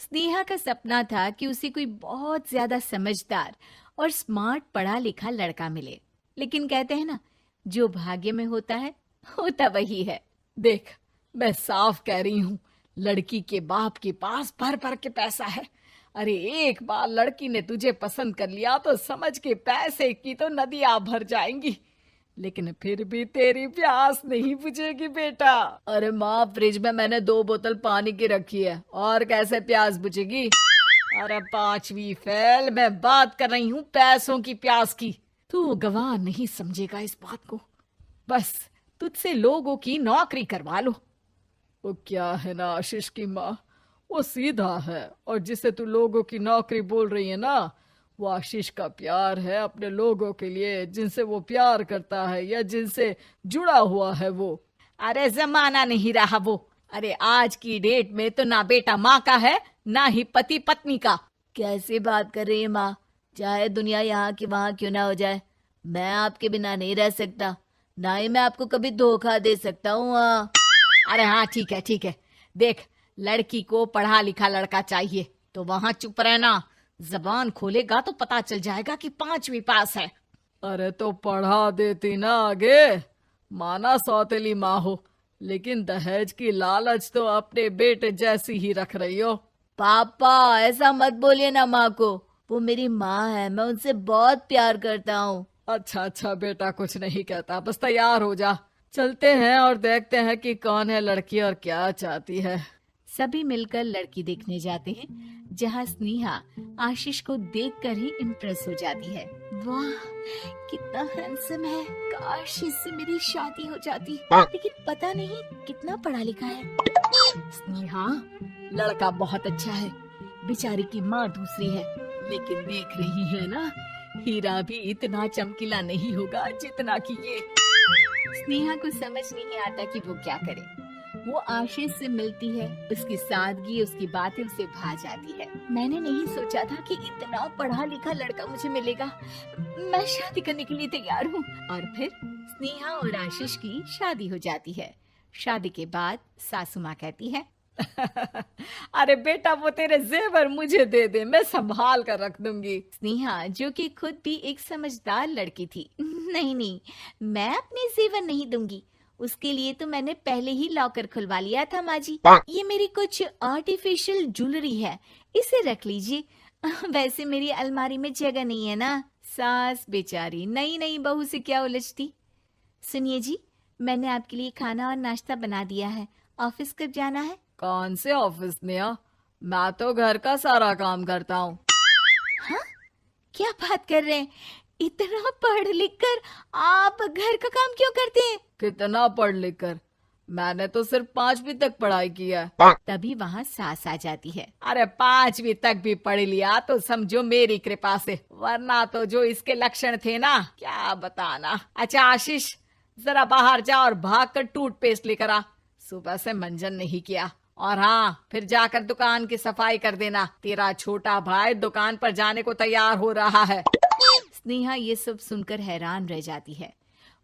स्नेहा का सपना था कि उसे कोई बहुत ज्यादा समझदार और स्मार्ट पढ़ा लिखा लड़का मिले। लेकिन कहते हैं ना, जो भाग्य में होता है होता वही है। देख, मैं साफ कह रही हूँ, लड़की के बाप के पास भर भर के पैसा है। अरे एक बार लड़की ने तुझे पसंद कर लिया तो समझ के पैसे की तो नदियां भर जाएंगी, लेकिन फिर भी तेरी प्यास नहीं बुझेगी बेटा। अरे माँ, फ्रिज में मैंने 2 बोतल पानी की रखी है, और कैसे प्यास बुझेगी? अरे पांचवी फेल, मैं बात कर रही हूँ पैसों की प्यास की। तू गवाह नहीं समझेगा इस बात को। बस तुझसे लोगों की नौकरी करवा लो। वो क्या है ना आशीष की माँ, वो सीधा है, और जिसे तू लोगों की नौकरी बोल रही है ना, वो आशीष का प्यार है अपने लोगों के लिए, जिनसे वो प्यार करता है या जिनसे जुड़ा हुआ है वो। अरे जमाना नहीं रहा वो। अरे आज की डेट में तो ना बेटा माँ का है, ना ही पति पत्नी का। कैसी बात कर रही है माँ? चाहे दुनिया यहाँ की वहाँ क्यों ना हो जाए, मैं आपके बिना नहीं रह सकता। ना ही मैं आपको कभी धोखा दे सकता हूँ। अरे हाँ, ठीक है ठीक है। देख, लड़की को पढ़ा लिखा लड़का चाहिए तो वहां चुप रहना। जबान खोलेगा तो पता चल जाएगा कि पांचवी पास है। अरे तो पढ़ा देती ना आगे। माना सौतेली माँ हो, लेकिन दहेज की लालच तो अपने बेटे जैसी ही रख रही हो। पापा ऐसा मत बोलिए ना माँ को, वो मेरी माँ है, मैं उनसे बहुत प्यार करता हूँ। अच्छा अच्छा बेटा, कुछ नहीं कहता, बस तैयार हो जा, चलते हैं और देखते हैं कि कौन है लड़की और क्या चाहती है। सभी मिलकर लड़की देखने जाते हैं, जहाँ स्नेहा आशीष को देखकर ही इम्प्रेस हो जाती है। वाह, कितना हैंडसम है। काश इससे मेरी शादी हो जाती, लेकिन पता नहीं कितना पढ़ा लिखा है। स्नेहा, लड़का बहुत अच्छा है, बेचारी की माँ दूसरी है, लेकिन देख रही है ना, हीरा भी इतना चमकीला नहीं होगा जितना कि ये। स्नेहा को समझ नहीं आता कि वो क्या करे। वो आशीष से मिलती है, उसकी सादगी, उसकी बातें उसे भा जाती है। मैंने नहीं सोचा था कि इतना पढ़ा लिखा लड़का मुझे मिलेगा। मैं शादी करने के लिए तैयार हूँ। और फिर स्नेहा और आशीष की शादी हो जाती है। शादी के बाद सासू माँ कहती है, अरे बेटा, वो तेरे जेवर मुझे दे दे, मैं संभाल कर रख दूंगी। स्नेहा, जो कि खुद भी एक समझदार लड़की थी, नहीं नहीं, मैं अपने जेवर नहीं दूंगी। उसके लिए तो मैंने पहले ही लॉकर खुलवा लिया था माँ जी। ये मेरी कुछ आर्टिफिशियल ज्वेलरी है, इसे रख लीजिए। वैसे मेरी अलमारी में जगह नहीं है ना। सास बेचारी नई नई बहू से क्या उलझती। सुनिए जी, मैंने आपके लिए खाना और नाश्ता बना दिया है। ऑफिस कब जाना है? कौन से ऑफिस में? मैं तो घर का सारा काम करता हूँ। हाँ, क्या बात कर रहे हैं? इतना पढ़ लिख कर आप घर का काम क्यों करते हैं? कितना पढ़ लिख कर? मैंने तो सिर्फ 5वीं तक पढ़ाई की है। तभी वहाँ सास आ जाती है। अरे 5वीं तक भी पढ़ लिया तो समझो मेरी कृपा से, वरना तो जो इसके लक्षण थे ना, क्या बताना। अच्छा आशीष, जरा बाहर जा और भाग कर टूथपेस्ट लेकर आ। सुबह से मंजन नहीं किया। और हाँ, फिर जाकर दुकान की सफाई कर देना। तेरा छोटा भाई दुकान पर जाने को तैयार हो रहा है। स्नेहा ये सब सुनकर हैरान रह जाती है।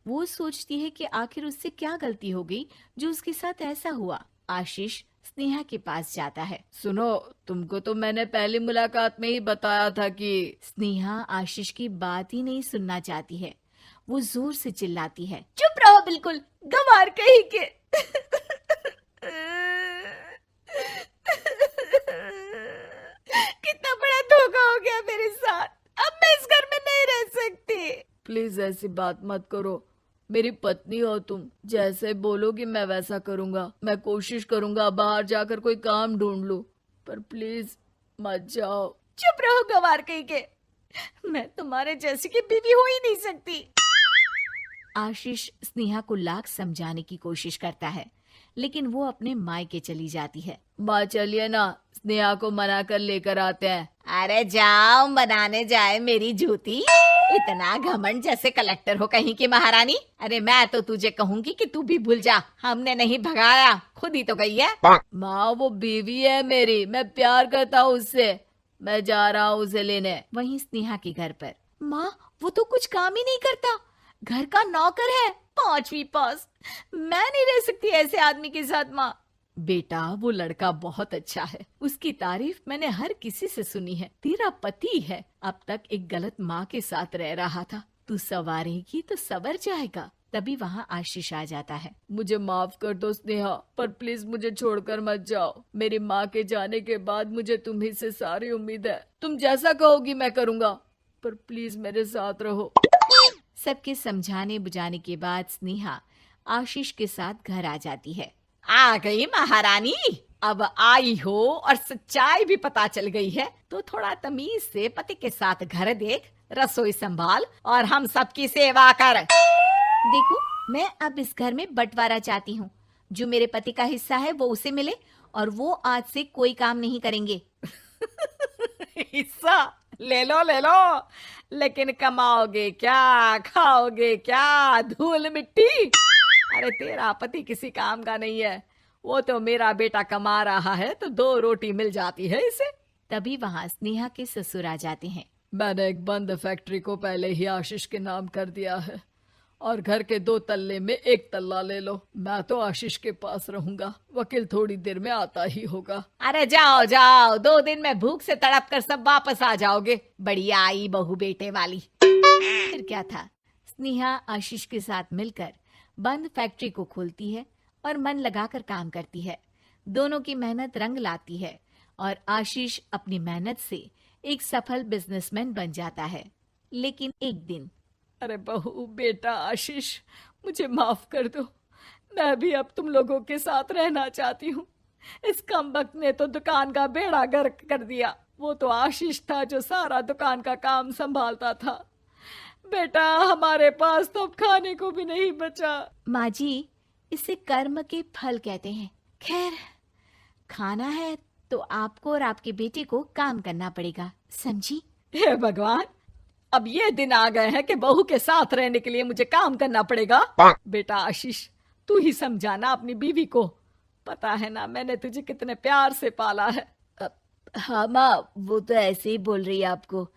वो सोचती है कि आखिर उससे क्या गलती हो गई जो उसके साथ ऐसा हुआ। आशीष स्नेहा के पास जाता है। सुनो, तुमको तो मैंने पहली मुलाकात में ही बताया था कि। स्नेहा आशीष की बात ही नहीं सुनना चाहती है। वो जोर से चिल्लाती है, चुप रहो बिल्कुल, गंवार कहीं के। कितना बड़ा धोखा हो गया मेरे साथ। अब मैं इस घर में नहीं रह सकती। प्लीज ऐसी बात मत करो, मेरी पत्नी हो तुम, जैसे बोलोगी मैं वैसा करूंगा। मैं कोशिश करूंगा बाहर जाकर कोई काम ढूंढ लूं, पर प्लीज मत जाओ। चुप रहो गंवार कहीं के, मैं तुम्हारे जैसी की बीवी हो ही नहीं सकती। आशीष स्नेहा को लाख समझाने की कोशिश करता है, लेकिन वो अपने मायके चली जाती है। माँ चलिए ना, स्नेहा को मना कर लेकर आते हैं। अरे जाओ, मनाने जाए मेरी जूती। इतना घमंड, जैसे कलेक्टर हो कहीं की महारानी। अरे मैं तो तुझे कहूंगी कि तू भी भूल जा, हमने नहीं भगाया, खुद ही तो गई है। माँ वो बीवी है मेरी, मैं प्यार करता हूँ उससे, मैं जा रहा हूँ उसे लेने। वहीं स्नेहा के घर पर, माँ वो तो कुछ काम ही नहीं करता, घर का नौकर है, 5वीं पास। मैं नहीं रह सकती ऐसे आदमी के साथ माँ। बेटा वो लड़का बहुत अच्छा है, उसकी तारीफ मैंने हर किसी से सुनी है। तेरा पति है, अब तक एक गलत माँ के साथ रह रहा था, तू संवारेगी तो संवर जाएगा। तभी वहाँ आशीष आ जाता है। मुझे माफ कर दो स्नेहा, पर प्लीज मुझे छोड़कर मत जाओ। मेरी माँ के जाने के बाद मुझे तुम्ही से सारी उम्मीद है। तुम जैसा कहोगी मैं करूँगा, पर प्लीज मेरे साथ रहो। सबके समझाने बुझाने के बाद स्नेहा आशीष के साथ घर आ जाती है। आ गई महारानी, अब आई हो और सच्चाई भी पता चल गई है, तो थोड़ा तमीज से पति के साथ घर देख, रसोई संभाल और हम सबकी सेवा कर। देखो, मैं अब इस घर में बंटवारा चाहती हूँ। जो मेरे पति का हिस्सा है वो उसे मिले और वो आज से कोई काम नहीं करेंगे। हिस्सा ले लो, लेकिन कमाओगे क्या, खाओगे क्या, धूल मिट्टी। अरे तेरा पति किसी काम का नहीं है, वो तो मेरा बेटा कमा रहा है तो 2 रोटी मिल जाती है इसे। तभी वहाँ स्नेहा के ससुर आ जाते हैं। मैंने एक बंद फैक्ट्री को पहले ही आशीष के नाम कर दिया है और घर के 2 तल्ले में 1 तल्ला ले लो। मैं तो आशीष के पास रहूंगा, वकील थोड़ी देर में आता ही होगा। अरे जाओ जाओ, 2 दिन में भूख से तड़प कर सब वापस आ जाओगे। बढ़िया आई बहू बेटे वाली। फिर क्या था, स्नेहा आशीष के साथ मिलकर बंद फैक्ट्री को खोलती है और मन लगाकर काम करती है। दोनों की मेहनत रंग लाती है और आशीष अपनी मेहनत से एक सफल बिजनेसमैन बन जाता है। लेकिन एक दिन, अरे बहू बेटा आशीष, मुझे माफ कर दो, मैं भी अब तुम लोगों के साथ रहना चाहती हूँ। इस कमबख्त ने तो दुकान का बेड़ा गर्क कर दिया। वो तो आशीष था जो सारा दुकान का काम संभालता था। बेटा हमारे पास तो अब खाने को भी नहीं बचा। माँ जी, इसे कर्म के फल कहते हैं। खैर, खाना है तो आपको और आपके बेटे को काम करना पड़ेगा, समझी? हे भगवान, अब ये दिन आ गए हैं कि बहू के साथ रहने के लिए मुझे काम करना पड़ेगा। बेटा आशीष, तू ही समझाना अपनी बीवी को। पता है ना मैंने तुझे कितने प्यार से पाला है। हाँ माँ, वो तो ऐसे ही बोल रही है आपको।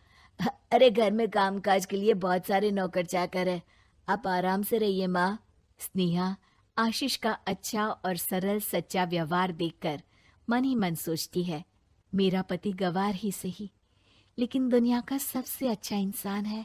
अरे घर में कामकाज के लिए बहुत सारे नौकर चाकर है, आप आराम से रहिए माँ। स्नेहा आशीष का अच्छा और सरल सच्चा व्यवहार देखकर मन ही मन सोचती है, मेरा पति गवार ही सही, लेकिन दुनिया का सबसे अच्छा इंसान है।